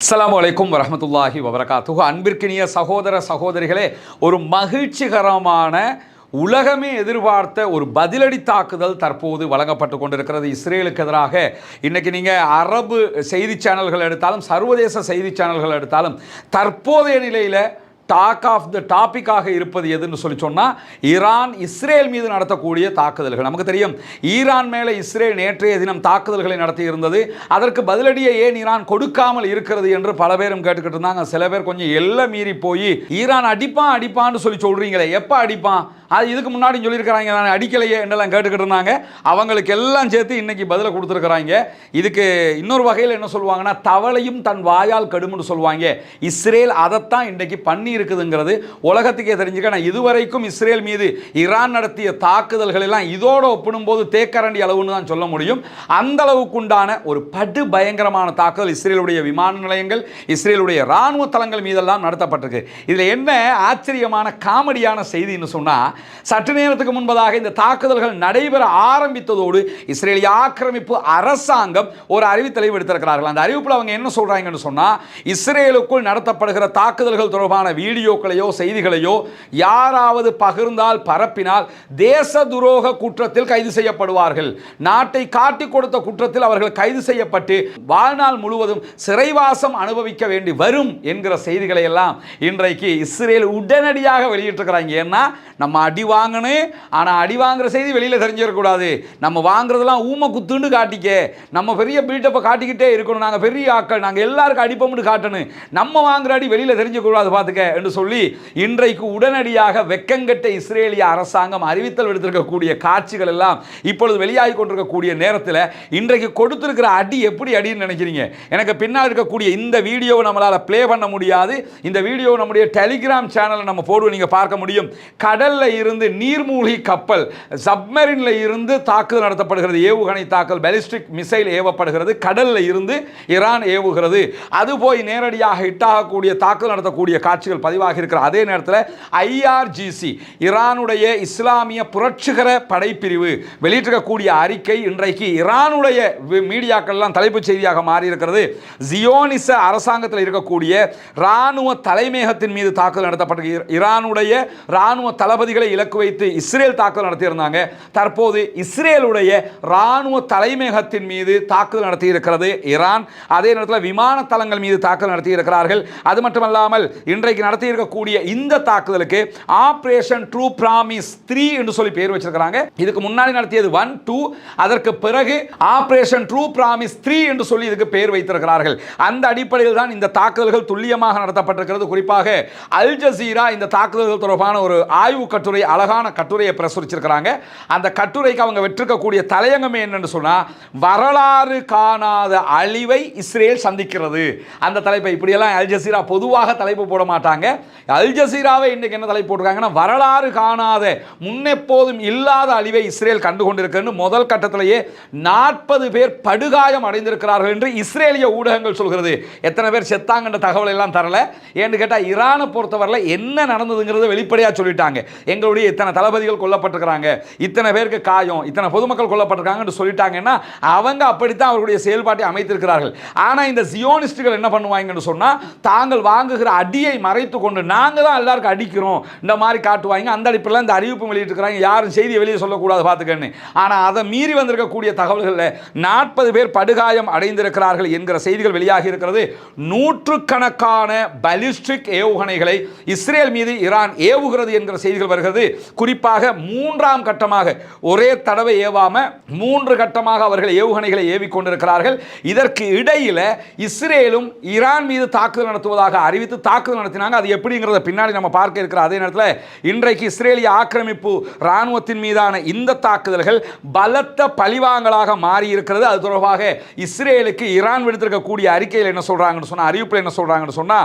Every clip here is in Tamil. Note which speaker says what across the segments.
Speaker 1: அஸ்ஸலாமு அலைக்கும் வரஹ்மத்துல்லாஹி வபரகாத்துஹு. அன்பிற்கினிய சகோதர சகோதரிகளே, ஒரு மகிழ்ச்சிகரமான உலகமே எதிர்பார்த்த ஒரு பதிலடி தாக்குதல் தற்போது வழங்கப்பட்டு கொண்டிருக்கிறது இஸ்ரேலுக்கு எதிராக. இன்றைக்கி நீங்கள் அரபு செய்தி சேனல்கள் எடுத்தாலும் சர்வதேச செய்தி சேனல்கள் எடுத்தாலும் தற்போதைய நிலையில் டாப்பிக்காக இருப்பது எதுன்னு சொன்னால் ஈரான் இஸ்ரேல் மீது நடத்தக்கூடிய தாக்குதல்கள். நமக்கு தெரியும், ஈரான் மேலே இஸ்ரேல் நேற்றைய தினம் தாக்குதல்களை நடத்தி இருந்தது. அதற்கு பதிலடியை ஏன் ஈரான் கொடுக்காமல் இருக்கிறது என்று பல பேரும் கேட்டுக்கிட்டு இருந்தாங்க. சில பேர் கொஞ்சம் எல்லாம் மீறி போய் ஈரான் அடிப்பான்னு சொல்லி சொல்கிறீங்களே, எப்போ அடிப்பான், அது இதுக்கு முன்னாடி சொல்லியிருக்கிறாங்க, நான் அடிக்கலையே என்றெல்லாம் கேட்டுக்கிட்டு இருந்தாங்க. அவங்களுக்கு எல்லாம் சேர்த்து இன்னைக்கு பதிலை கொடுத்துருக்குறாங்க. இதுக்கு இன்னொரு வகையில் என்ன சொல்லுவாங்கன்னா, தவளையும் தன் வாயால் கடுமுன்னு சொல்லுவாங்க. இஸ்ரேல் அதைத்தான் இன்றைக்கு பண்ணி இருக்குதுங்கிறது உலகத்துக்கே தெரிஞ்சுக்க. நான் இதுவரைக்கும் இஸ்ரேல் மீது ஈரான் நடத்திய தாக்குதல்கள் எல்லாம் இதோடு ஒப்பிடும்போது தேக்கரண்டி அளவுன்னு தான் சொல்ல முடியும். அந்த அளவுக்குண்டான ஒரு படு பயங்கரமான தாக்குதல் இஸ்ரேலுடைய விமான நிலையங்கள், இஸ்ரேலுடைய இராணுவ தளங்கள் மீதெல்லாம் நடத்தப்பட்டிருக்கு. இதில் என்ன ஆச்சரியமான காமெடியான செய்தின்னு சொன்னால், சற்று நேரத்துக்கு முன்பதாக இந்த தாக்குதல்கள் நடைபெற ஆரம்பித்ததோடு இஸ்ரேலிய ஆக்கிரமிப்பு அரசாங்கம் ஒரு அறிவித்தலை விடுத்திருக்கிறார்கள். அந்த அறிவிப்பில் அவங்க என்ன சொல்றாங்கன்னு சொன்னா, இஸ்ரேலுக்குள் நடத்தப்படுகிற தாக்குதல்கள் தொடர்பான வீடியோக்களையோ செய்திகளையோ யாராவது பகிர்ந்தால் பரப்பினால் தேச துரோக குற்றத்தில் கைது செய்யப்படுவார்கள். நாட்டை காட்டிக் கொடுத்த குற்றத்தில் அவர்கள் கைது செய்யப்பட்டு வாழ்நாள் முழுவதும் சிறைவாசம் அனுபவிக்க வேண்டி வரும் என்கிற செய்திகளை எல்லாம் இன்றைக்கு இஸ்ரேல் உடனடியாக வெளியிட்டிருக்கிறாங்க. ஏன்னா நம்ம அடி வாங்கணும், ஆனால் அடி வாங்குற செய்தி வெளியில் தெரிஞ்சிடக்கூடாது. நம்ம வாங்குறதெல்லாம் ஊமை குத்துன்னு காட்டிக்க, நம்ம பெரிய பில்டப்பை காட்டிக்கிட்டே இருக்கணும், நாங்கள் பெரிய ஆக்கள், நாங்கள் எல்லாருக்கும் அடிப்போம்னு காட்டணும், நம்ம வாங்குற அடி வெளியில் தெரிஞ்சக்கூடாது பார்த்துக்க என்று சொல்லி இன்றைக்கு உடனடியாக வெக்கங்கட்ட இஸ்ரேலிய அரசாங்கம் அறிவித்தல் விடுத்திருக்கக்கூடிய காட்சிகள் எல்லாம் இப்பொழுது வெளியாகி கொண்டிருக்கக்கூடிய நேரத்தில் இன்றைக்கு கொடுத்திருக்கிற அடி எப்படி அடின்னு நினைக்கிறீங்க? எனக்கு பின்னால் இருக்கக்கூடிய இந்த வீடியோவை நம்மளால் ப்ளே பண்ண முடியாது. இந்த வீடியோ நம்முடைய டெலிகிராம் சேனலில் நம்ம போடுவோம், நீங்கள் பார்க்க முடியும். கடல்ல இருந்து நீர்மூழ்கி கப்பல் சப்மரின்ல இருந்து தாக்குதல் நடத்தப்படுகிறது. ஏவுகணை தாக்குதல், பாலிஸ்டிக் மிசைல் ஏவப்படுகிறது. கடல்ல இருந்து ஈரான் ஏவுகிறது. அது போய் நேரடியாக ஹிட்டாகக்கூடிய தாக்குதல் நடத்தக்கூடிய காட்சிகள் பதிவாகி இருக்கிற அதே நேரத்தில் ஐஆர்ஜிசி, ஈரானுடைய இஸ்லாமிய புரட்சிகர படைப்பிரிவு வெளியிட்டிருக்கக்கூடிய அறிக்கை இன்றைக்கு ஈரானுடைய மீடியாக்கள்லாம் தலைப்புச் செய்தியாக மாறி இருக்கிறது. ஜியோனிச அரசாங்கத்தில் இருக்கக்கூடிய இராணுவ தலைமையகத்தின் மீது தாக்குதல் நடத்தப்பட்ட ஈரானுடைய இராணுவ தளபதிகளை இலக்கு வைத்து இஸ்ரேல் தாக்குதல் நடத்தியிருந்தாங்க. தற்போது இஸ்ரேலுடைய இராணுவ தலைமையகத்தின் மீது தாக்குதல் நடத்தி இருக்கிறது ஈரான். அதே நேரத்தில் விமான தளங்கள் மீது தாக்குதல் நடத்தி இருக்கிறார்கள். அது மட்டுமல்லாமல் இன்றைக்கு நடத்தி இருக்கக்கூடிய இந்த தாக்குதலுக்கு ஆபரேஷன் ட்ரூ பிராமிஸ் 3 என்று சொல்லி பேர் வச்சிருக்கிறாங்க. இதுக்கு முன்னாடி நடத்தியது 1, 2, அதற்கு பிறகு ஆபரேஷன் ட்ரூ பிராமிஸ் 3 என்று சொல்லி இதுக்கு பேர் வைத்திருக்கிறார்கள். அந்த அடிப்படையில் தான் இந்த தாக்குதல்கள் துல்லியமாக நடத்தப்பட்டிருக்கிறது. குறிப்பாக அல் ஜசீரா இந்த தாக்குதல்கள் தொடர்பான ஒரு ஆய்வு கட்டுரை, அழகான கட்டுரையை பிரசுரிச்சிருக்கிறாங்க. அந்த கட்டுரைக்கு அவங்க வெற்றிருக்கக்கூடிய தலையங்கமே என்னன்னு சொன்னா, வரலாறு காணாத அழிவை இஸ்ரேல் சந்திக்கிறது. அந்த தலைப்பை இப்படியெல்லாம் அல் ஜசீரா பொதுவாக தலைப்பு போட மாட்டாங்க. அல் ஜசீராவை இன்னைக்கு என்ன தலைப்பு போட்டிருக்காங்கன்னா, வரலாறு காணாத முன்னெப்போதும் இல்லாத அழிவை இஸ்ரேல் கண்டு கொண்டிருக்கிறது. முதல் கட்டத்திலேயே 40 பேர் படுகாயம் அடைந்திருக்கிறார்கள் என்று இஸ்ரேலிய ஊடகங்கள் சொல்கிறது. எத்தனை பேர் செத்தாங்கன்ற தகவல் எல்லாம் தரல. ஏன்னு கேட்டால் ஈரானை பொறுத்தவரை என்ன நடந்ததுங்கிறத வெளிப்படையாக சொல்லிட்டாங்க. எங்களுடைய இத்தனை தளபதிகள் கொல்லப்பட்டிருக்கிறாங்க, இத்தனை பேருக்கு காயம், இத்தனை பொதுமக்கள் கொல்லப்பட்டிருக்காங்கன்னு சொல்லிட்டாங்கன்னா அவங்க அப்படித்தான் அவர்களுடைய செயல்பாட்டை அமைத்திருக்கிறார்கள். ஆனால் இந்த ஜியோனிஸ்டுகள் என்ன பண்ணுவாங்கன்னு சொன்னால், தாங்கள் வாங்குகிற அடியை மறைத்து கொண்டு நாங்கள் தான் எல்லாருக்கும் அடிக்கிறோம் இந்த மாதிரி காட்டுவாங்க. அந்த அடிப்படையில் இந்த அறிவிப்பு வெளியிட்டிருக்கிறாங்க, யாரும் செய்தியை வெளியே சொல்லக்கூடாது பார்த்துக்கன்னு. ஆனால் அதை மீறி வந்திருக்கக்கூடிய தகவல்களில் 40 பேர் படுகாயம் அடைந்திருக்கிறார்கள் என்கிற செய்திகள் வெளியாகி இருக்கிறது. நூற்றுக்கணக்கான பாலிஸ்டிக் ஏவுகணைகளை இஸ்ரேல் மீது ஈரான் ஏவுகிறது என்கிற செய்திகள் வருகிறது. குறிப்பாக 3ஆம் கட்டமாக, ஒரே தடவை ஏவாம 3 கட்டமாக அவர்கள் ஏவுகணைகளை ஏவிக்கொண்டிருக்கிறார்கள். இதற்கு இடையில் இஸ்ரேலும் ஈரான் மீது தாக்குதல் நடத்துவதாக அறிவித்து தாக்குதல் நடத்தினாங்க. அது எப்படிங்கிறத பின்னாடி நம்ம பார்க்க இருக்கிற அதே நேரத்தில் இன்றைக்கு இஸ்ரேலிய ஆக்கிரமிப்பு இராணுவத்தின் மீதான இந்த தாக்குதல்கள் பலத்த பழிவாங்கலாக மாறி இருக்கிறது. அது தொடர்பாக இஸ்ரேலுக்கு ஈரான் விடுத்திருக்கக்கூடிய அறிக்கையில் என்ன சொல்றாங்கன்னு சொன்னா, அறிவிப்பில் என்ன சொல்றாங்கன்னு சொன்னா,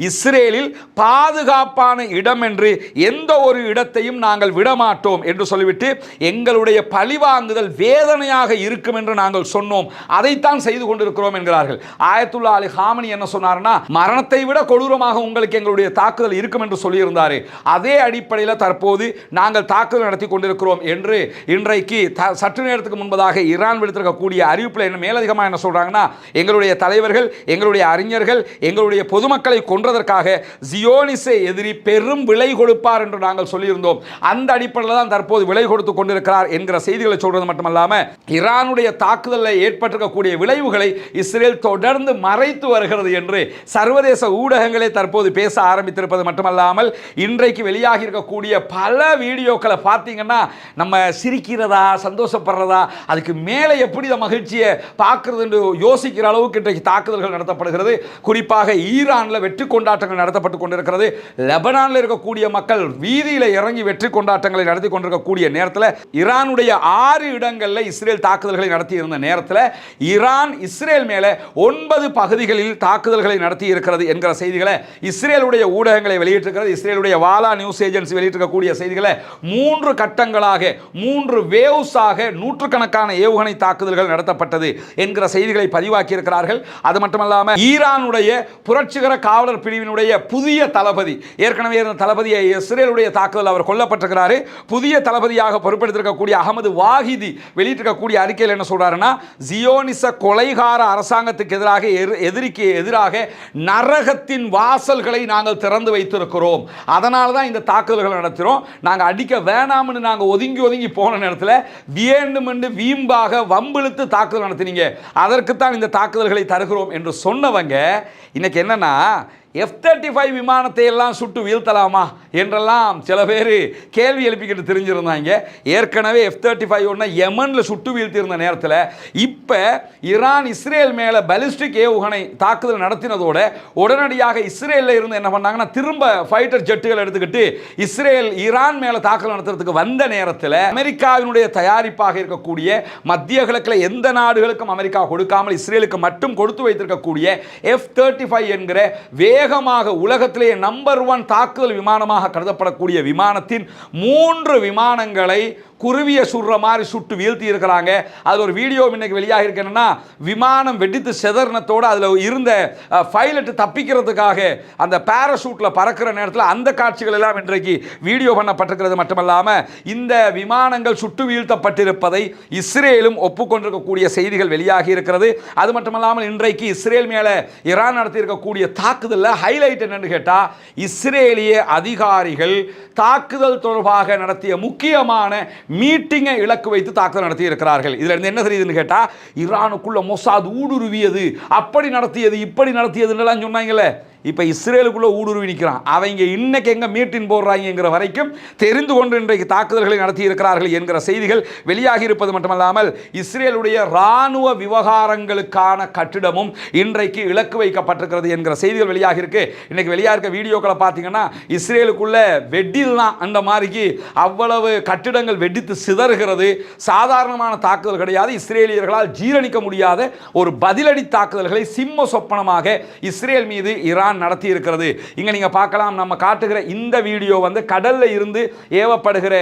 Speaker 1: இஸ்ரேலில் பாதுகாப்பான இடம் என்று எந்த ஒரு இடத்தையும் நாங்கள் விடமாட்டோம் என்று சொல்லிவிட்டு, எங்களுடைய பழிவாங்குதல் வேதனையாக இருக்கும் என்று நாங்கள் சொன்னோம், அதைத்தான் செய்து கொண்டிருக்கிறோம் என்கிறார்கள். ஆயத்துல்லா அலி ஹாமனி என்ன சொன்னார்னா, மரணத்தை விட கொடூரமாக உங்களுக்கு எங்களுடைய எங்களுடைய தாக்குதல் இருக்கும் என்று சொல்லியிருந்தார். அதே அடிப்படையில் தற்போது நாங்கள் தாக்குதல் நடத்தி கொண்டிருக்கிறோம் என்று இன்றைக்கு சற்று நேரத்துக்கு முன்பதாக ஈரான் விடுத்திருக்கக்கூடிய அறிவிப்பில் என்ன மேலதிகமாக என்ன சொல்றாங்கன்னா, எங்களுடைய தலைவர்கள், எங்களுடைய அறிஞர்கள், எங்களுடைய பொதுமக்களை கொன்றதற்காக ஜியோனிச எதிரி பெரும் விலை கொடுப்பார் என்று நாங்கள் சொல்லியிருந்தோம். அந்த அடிப்படையில் தான் தற்போது விலை கொடுத்து கொண்டிருக்கிறார் என்கிற செய்திகளை சொல்றது மட்டுமல்லாமல் ஈரானுடைய தாக்குதலில் ஏற்பட்டிருக்கக்கூடிய விளைவுகளை இஸ்ரேல் தொடர்ந்து மறைத்து வருகிறது என்று சர்வதேச ஊடகங்களே தற்போது பேச ஆரம்பித்திருப்பது மட்டுமல்லாமல் இன்றைக்கு வெளியாகி இருக்கக்கூடிய பல வீடியோக்களை பார்த்தீங்கன்னா நம்ம சிரிக்கிறதா சந்தோஷப்படுறதா அதுக்கு மேலே எப்படி மகிழ்ச்சியை பார்க்கிறது என்று யோசிக்கிற அளவுக்கு இன்றைக்கு தாக்குதல்கள் நடத்தப்படுகிறது. குறிப்பாக ஈரானில் வெற்றி கொண்டாட்டங்கள் நடத்தப்பட்டு கொண்டிருக்கிறது. லெபனானில் இருக்கக்கூடிய மக்கள் வீதியில் இறங்கி வெற்றி கொண்டாட்டங்களை நடத்தி கொண்டிருக்கக்கூடிய நேரத்தில் ஈரானுடைய 6 இடங்களில் இஸ்ரேல் தாக்குதல்களை நடத்தி இருந்த நேரத்தில் ஈரான் இஸ்ரேல் மேலே 9 பகுதிகளில் தாக்குதல்களை நடத்தி இருக்கிறது என்கிற செய்திகளை இஸ்ரேலுடைய ஊடகங்களை வெளியிட்டிருக்கிறது. இஸ்ரேலுடைய வாலா நியூஸ் ஏஜென்சி வெளியிட்டிருக்கக்கூடிய செய்திகளை 3 கட்டங்களாக 3 வேவ்ஸாக நூற்றுக்கணக்கான ஏவுகணை தாக்குதல்கள் நடத்தப்பட்டது என்கிற செய்திகளை பதிவாக்கி இருக்கிறார்கள். அது மட்டுமல்லாமல் ஈரானுடைய புரட்சிகர காவலர் பிரிவினுடைய புதிய தளபதி, ஏற்கனவே இருந்த தளபதியை இஸ்ரேலுடைய தாக்குதல் அவர் கொல்லப்பட்டிருக்கிறார். புதிய தளபதியாக பொறுப்பெடுத்திருக்கக்கூடிய அகமது வாஹிதி வெளியிட்டிருக்கக்கூடிய அறிக்கையில் என்ன சொல்றாருன்னா, ஜியோனிச கொலைகார அரசாங்கத்துக்கு எதிராக எதிரிக்கு எதிராக நரகத்தின் வாசல்களை நாங்கள் திறந்து வைத்திருக்கிறோம். அதனால தான் இந்த தாக்குதல்கள் நடத்துகிறோம். நாங்கள் அடிக்க வேணாம்னு நாங்கள் ஒதுங்கி போன நேரத்தில் வேண்டுமென்று வீம்பாக வம்பிழுத்து தாக்குதல் நடத்தினீங்க, அதற்குத்தான் இந்த தாக்குதல்களை தருகிறோம் என்று சொன்னவங்க இன்னைக்கு என்னன்னா F-35 விமானத்தை எல்லாம் சுட்டு வீழ்த்தலாமா என்றெல்லாம் சில பேர் கேள்வி எழுப்பிக்கிட்டு தெரிஞ்சிருந்தாங்க. ஏற்கனவே F-35 ஒன்று யமனில் சுட்டு வீழ்த்தியிருந்த நேரத்தில் இப்போ ஈரான் இஸ்ரேல் மேலே பாலிஸ்டிக் ஏவுகணை தாக்குதல் நடத்தினதோட உடனடியாக இஸ்ரேலில் இருந்து என்ன பண்ணாங்கன்னா திரும்ப ஃபைட்டர் ஜெட்டுகள் எடுத்துக்கிட்டு இஸ்ரேல் ஈரான் மேலே தாக்குதல் நடத்துறதுக்கு வந்த நேரத்தில் அமெரிக்காவினுடைய தயாரிப்பாக இருக்கக்கூடிய மத்திய கிழக்கில் எந்த நாடுகளுக்கும் அமெரிக்கா கொடுக்காமல் இஸ்ரேலுக்கு மட்டும் கொடுத்து வைத்திருக்கக்கூடிய F-35 என்கிற வேகமாக உலகத்திலேயே நம்பர் 1 தாக்குதல் விமானமாக கருதப்படக்கூடிய விமானத்தின் 3 விமானங்களை குருவிய சுடுற மாதிரி சுட்டு வீழ்த்தி இருக்கிறாங்க. அது ஒரு வீடியோ இன்னைக்கு வெளியாக இருக்குன்னா, விமானம் வெடித்து செதறினத்தோடு அதில் இருந்த பைலட் தப்பிக்கிறதுக்காக அந்த பேராசூட்டில் பறக்கிற நேரத்தில் அந்த காட்சிகள் எல்லாம் இன்றைக்கு வீடியோ பண்ணப்பட்டிருக்கிறது. மட்டுமல்லாமல் இந்த விமானங்கள் சுட்டு வீழ்த்தப்பட்டிருப்பதை இஸ்ரேலும் ஒப்புக்கொண்டிருக்கக்கூடிய செய்திகள் வெளியாகி இருக்கிறது. அது மட்டுமல்லாமல் இன்றைக்கு இஸ்ரேல் மேலே ஈரான் நடத்தி இருக்கக்கூடிய தாக்குதலில் ஹைலைட் என்னன்னு கேட்டால், இஸ்ரேலிய அதிகாரிகள் தாக்குதல் தொடர்பாக நடத்திய முக்கியமான மீட்டிங்கை இலக்கு வைத்து தாக்குதல் நடத்தி இருக்கிறார்கள். இதுல இருந்து என்ன தெரியுதுன்னு கேட்டா, ஈரானுக்குள்ள மொசாத் ஊடுருவியது, அப்படி நடத்தியது, இப்படி நடத்தியதுன்னு சொன்னாங்களே, இப்போ இஸ்ரேலுக்குள்ள ஊடுருவி நிற்கிறான். அவங்க இன்னைக்கு எங்க மீட்டின் போடுறாங்கிற வரைக்கும் தெரிந்து கொண்டு இன்றைக்கு தாக்குதல்களை நடத்தி இருக்கிறார்கள் என்கிற செய்திகள் வெளியாகி இருப்பது மட்டுமல்லாமல் இஸ்ரேலுடைய இராணுவ விவகாரங்களுக்கான கட்டிடமும் இன்றைக்கு இலக்கு வைக்கப்பட்டிருக்கிறது என்கிற செய்திகள் வெளியாகி இருக்கு. இன்னைக்கு வெளியாக இருக்க வீடியோக்களை பார்த்தீங்கன்னா இஸ்ரேலுக்குள்ள வெட்டில் தான் அந்த மாதிரிக்கு அவ்வளவு கட்டிடங்கள் வெடித்து சிதறுகிறது. சாதாரணமான தாக்குதல் கிடையாது. இஸ்ரேலியர்களால் ஜீரணிக்க முடியாத ஒரு பதிலடி தாக்குதல்களை சிம்ம சொப்பனமாக இஸ்ரேல் மீது ஈரான் நடத்தி இருக்கிறது. இங்க நீங்க பார்க்கலாம், நம்ம காட்டுகிற இந்த வீடியோ வந்து கடல்ல இருந்து ஏவப்படுகிற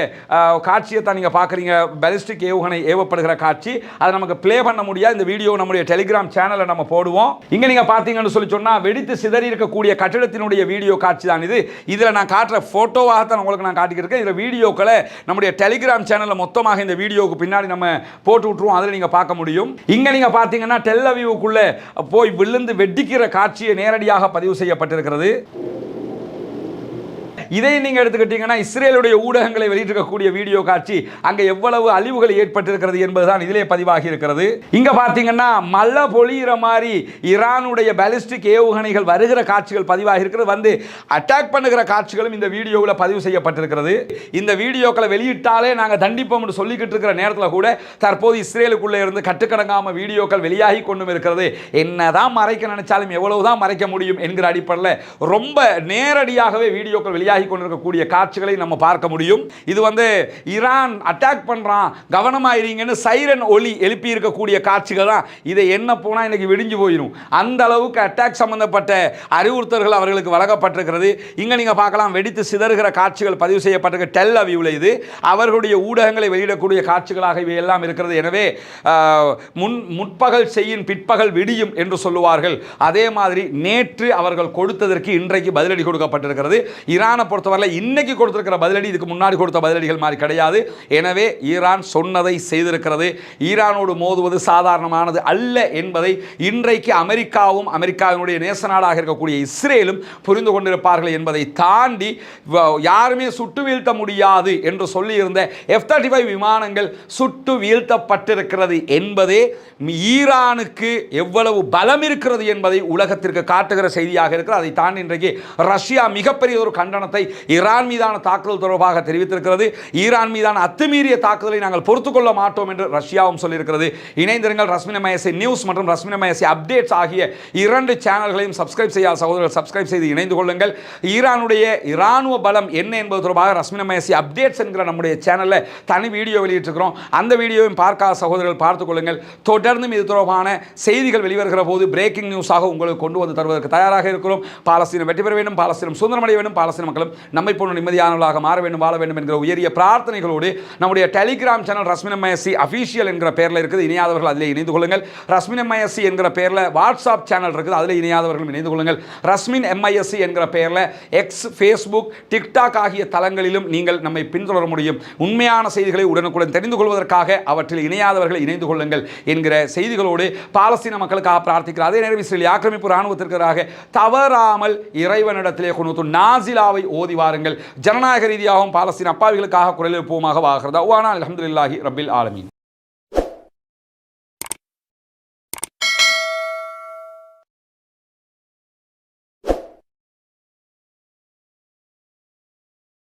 Speaker 1: காட்சியை தான் நீங்க பார்க்குறீங்க. பாலிஸ்டிக் ஏவுகணை ஏவப்படுகிற காட்சி. அதை நமக்கு ப்ளே பண்ண முடியாது. இந்த வீடியோ நம்முடைய டெலிகிராம் சேனலில் நம்ம போடுவோம். இங்க நீங்க பார்த்தீங்கன்னு சொல்லி சொன்னா வெடித்து சிதறி இருக்கக்கூடிய கட்டிடத்தினுடைய வீடியோ காட்சி தான் இது. இதில் நான் காட்டுற போட்டோவாக தான் உங்களுக்கு நான் காட்டிக்கிட்டு இதில் வீடியோக்களை நம்முடைய டெலிகிராம் சேனலில் மொத்தமாக இந்த வீடியோவுக்கு பின்னாடி நம்ம போட்டு விட்டுருவோம். அதில் நீங்க பார்க்க முடியும். இங்க நீங்க பார்த்தீங்கன்னா டெல் அவீவுக்குள்ள போய் விழுந்து வெடிக்கிற காட்சியை நேரடியாக பதிவு செய்யப்பட்டிருக்கிறது. இதை நீங்க எடுத்துக்கிட்டீங்கன்னா இஸ்ரேலுடைய ஊடகங்களை வெளியிட்டிருக்கக்கூடிய வீடியோ காட்சி அங்க எவ்வளவு அழிவுகள் ஏற்பட்டிருக்கிறது என்பதுதான் இதிலே பதிவாகி இருக்கிறது. இங்க பாத்தீங்கன்னா மழை பொழியிற மாதிரி ஈரானுடைய பாலிஸ்டிக் ஏவுகணைகள் வருகிற காட்சிகள் பதிவாகி இருக்கிறது. வந்து அட்டாக் பண்ணுகிற காட்சிகளும் இந்த வீடியோவில் பதிவு செய்யப்பட்டிருக்கிறது. இந்த வீடியோக்களை வெளியிட்டாலே நாங்கள் தண்டிப்போம் என்று சொல்லிக்கிட்டு இருக்கிற நேரத்தில் கூட தற்போது இஸ்ரேலுக்குள்ளே இருந்து கட்டுக்கடங்காம வீடியோக்கள் வெளியாகி கொண்டும் இருக்கிறது. என்னதான் மறைக்க நினைச்சாலும் எவ்வளவுதான் மறைக்க முடியும் என்கிற அடிப்படையில் ரொம்ப நேரடியாகவே வீடியோக்கள் வெளியாகி வெளியாகி கொண்டிருக்கக்கூடிய காட்சிகளை நம்ம பார்க்க முடியும். இது ஈரான் அட்டாக் பண்றான், கவனமாயிருங்கன்னு சைரன் ஒலி எழுப்பி இருக்கக்கூடிய காட்சிகள் தான். இதை என்ன போனா இன்னைக்கு விடிஞ்சு போயிடும். அந்த அளவுக்கு அட்டாக் சம்பந்தப்பட்ட அறிவுறுத்தல்கள் அவர்களுக்கு வழங்கப்பட்டிருக்கிறது. இங்க நீங்க பார்க்கலாம், வெடித்து சிதறுகிற காட்சிகள் பதிவு செய்யப்பட்டிருக்க டெல் அவிவ்ல இது அவர்களுடைய ஊடகங்களை வெளியிடக்கூடிய காட்சிகளாக இவை எல்லாம் இருக்கிறது. எனவே முற்பகல் செய்யின் பிற்பகல் விடியும் என்று சொல்லுவார்கள். அதே மாதிரி நேற்று அவர்கள் கொடுத்ததற்கு இன்றைக்கு பதிலடி கொடுக்கப்பட்டிருக்கிறது. ஈரானை பொறுத்தவரை இன்னைக்கு கொடுத்திருக்கிற பதிலடி இதுக்கு முன்னாடி கொடுத்த பதிலடிகள் மாதிரி கிடையாது. எனவே ஈரான் சொன்னதை செய்திருக்கிறது. ஈரானோடு மோதுவது சாதாரணமானது அல்ல என்பதை இன்றைக்கு அமெரிக்காவும் அமெரிக்காவினுடைய நேச நாடாக இருக்கக்கூடிய இஸ்ரேலும் புரிந்து கொண்டிருப்பார்கள் என்பதை தாண்டி யாருமே சுட்டு வீழ்த்த முடியாது என்று சொல்லியிருந்த F-35 விமானங்கள் சுட்டு வீழ்த்தப்பட்டிருக்கிறது என்பதே ஈரானுக்கு எவ்வளவு பலம் இருக்கிறது என்பதை உலகத்திற்கு காட்டுகிற செய்தியாக இருக்கிறது. அதை தாண்டி இன்றைக்கு ரஷ்யா மிகப்பெரிய ஒரு கண்டனத்தை ஈரான் மீதான தாக்குதல் தொடர்பாக தெரிவித்திருக்கிறது. ஈரான் மீதான அத்துமீறிய தாக்குதலை நாங்கள் பொறுத்துக்கொள்ள மாட்டோம் என்று ரஷ்யாவும் சொல்லியிருக்கிறது. இணைந்திருங்கள். ரஸ்மின் MISA நியூஸ் மற்றும் ரஸ்மின் MISA அப்டேட்ஸ் ஆகிய 2 சேனல்களையும் சப்ஸ்கிரைப் செய்யாத சகோதரர்கள் சப்ஸ்கிரைப் செய்து இணைந்து கொள்ளுங்கள். ஈரானுடைய இராணுவ பலம் என்ன என்பது தொடர்பாக ரஸ்மின் MISA அப்டேட்ஸ் என்கிற நம்முடைய சேனலில் தனி வீடியோ வெளியிட்டிருக்கிறோம். அந்த வீடியோவையும் பார்க்காத சகோதரர்கள் பார்த்துக் கொள்ளுங்கள். தொடர்ந்து இது தொடர்பான செய்திகள் வெளிவருகிற போது பிரேக்கிங் நியூஸாக உங்களுக்கு கொண்டு வந்து தருவதற்கு தயாராக இருக்கிறோம். பாலஸ்தீனம் வெற்றி பெற வேண்டும், பாலஸ்தீனம் சுதந்திரமடைய வேண்டும், பாலஸ்தீன மக்களும் நம்மை போன்ற நிம்மதியானவர்களாக மாற வேண்டும், வாழ வேண்டும் என்கிற உயரிய பிரார்த்தனைகளோடு நம்முடைய Telegram channel Rasmin MISA official என்கிற பெயரில் இருக்குது. இணையாதவர்கள் அதிலே இணைந்து கொள்ளுங்கள். ரஸ்மின் MISA என்கிற பெயரில் வாட்ஸ்அப் சேனல் இருக்குது. அதில் இணையாதவர்களும் இணைந்து கொள்ளுங்கள். ரஸ்மின் MISA என்கிற பெயரில் எக்ஸ், ஃபேஸ்புக், டிக்டாக் ஆகிய தளங்களிலும் நீங்கள் நம்மை பின்தொடர முடியும். உண்மையான செய்திகளை உடனுக்குடன் தெரிந்து கொள்வதற்காக அவற்றில் இணையாதவர்கள் இணைந்து கொள்ளுங்கள் என்கிற செய்திகளோடு பாலஸ்தீன மக்களுக்காக பிரார்த்திக்கிறார். அதே நேரம் இஸ்ரேல் ஆக்கிரமிப்பு இராணுவத்திற்கு தவறாமல் இறைவனிடத்திலே கொண்டு நாசிலாவை ஓதி வாருங்கள். ஜனநாயக ரீதியாகவும் பாலஸ்தீன அப்பாவிகளுக்காக குரல் எழுப்புவோமாக வாகிறது. அல்ஹம்துலில்லாஹி ரப்பில் ஆலமீன்.